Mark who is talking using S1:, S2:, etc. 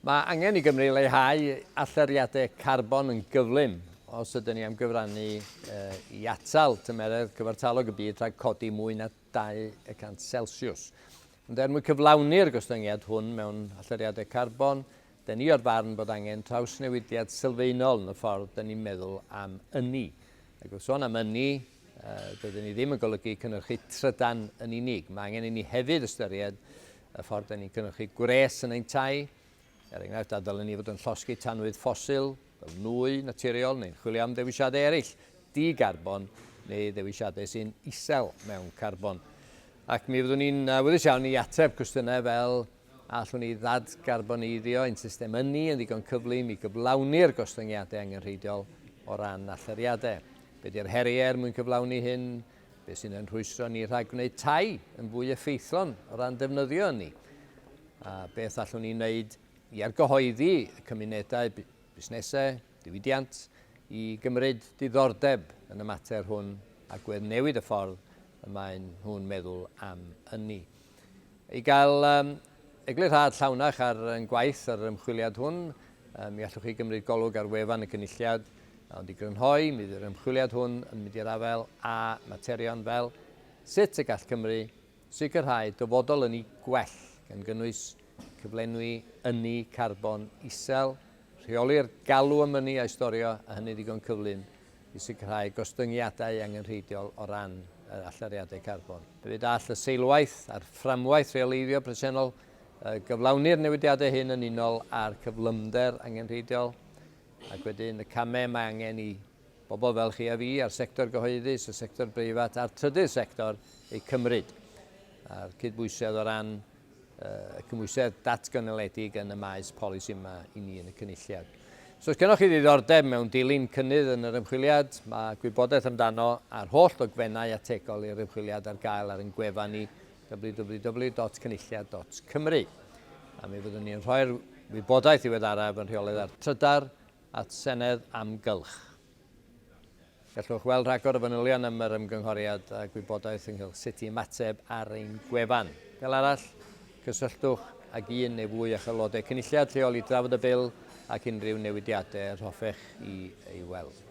S1: Mae angen i Gymru leihau allyriadau carbon yn gyflym os ydym ni am gyfrannu i atal tymeredd cyfartalog y byd rhag codi mwy na 2% Celsius. Ond mwyn cyflawni'r gostyngiad hwn mewn allyriadau carbon, dyn ni o'r farn bod angen trawsnewidiad sylfaenol yn y ffordd dyn ni'n meddwl am ynni. Ac wrth sôn am ynni, dydyn ni ddim yn golygu cynhyrchu trydan yn unig. Mae angen i ni hefyd ystyried y ffordd dyn ni'n cynhyrchu gwres yn ein tai. Enghraifft, dylen ni fod yn llosgi tanwydd ffosil, fel nwy naturiol neu'n chwilio am ddewisiadau eraill, di-garbon neu ddewisiadau sy'n isel mewn carbon. Ac mi fyddwn ni'n wyddus iawn i ateb cwestiynau fel allwn ni ddadgarboneiddio ein system ynni yn ddigon cyflym i gyflawni'r gostyngiadau angenrheidiol o ran allyriadau. Be di'r heriau mwyn cyflawni hyn? Be sy'n yn rhwystro ni rhag gwneud tai yn fwy effeithlon o ran defnyddio ynni? A beth allwn ni wneud i argyhoeddi y cymunedau, busnesau, diwydiant i gymryd diddordeb yn y mater hwn a newid y ffordd y mae nhw'n meddwl am ynni. I gael eglurhad llawnach ar ein gwaith ar yr ymchwiliad hwn, mi allwch chi gymryd golwg ar wefan y cynulliad, ond i grynhoi, mi fydd yr ymchwiliad hwn yn mynd i'r afel a materion fel sut y gall Cymru sicrhau dyfodol ynni gwell gan gynnwys cyflenwi ynni carbon isel, rheoli'r galw am ynni a historio a hynny ddigon cyflym i sicrhau gostyngiadau angenrheidiol o ran allyriadau carbon. Fe fydd all y seilwaith a'r fframwaith reoleiddio presennol gyflawni'r newidiadau hyn yn unol â'r cyflymder angenrheidiol ac wedyn y camau mae angen i bobl fel chi a fi a'r sector gyhoeddus, y sector breifat a'r trydydd sector eu cymryd. A'r cydbwysedd o ran y cymwysedd datganoledig yn y maes polisi yma i ni yn y cynulliad. So os gennych chi ddiddordeb mewn dilyn cynnydd yn yr ymchwiliad, mae gwybodaeth amdano a'r holl ddogfennau ategol i'r ymchwiliad ar gael ar ein gwefan ni www.cynulliad.cymru. A mi fyddwn ni'n rhoi'r wybodaeth ddiweddaraf yn rheolydd ar trydar at Senedd Amgylch. Gallwch weld rhagor o fanylion am yr ymgynghoriad a gwybodaeth ynghylch sut i ymateb ar ein gwefan. Fel arall, cysylltwch ag un neu fwy â'ch aelodau cynulliad lleol i drafod y bil ac unrhyw newidiadau hoffech i ei weld.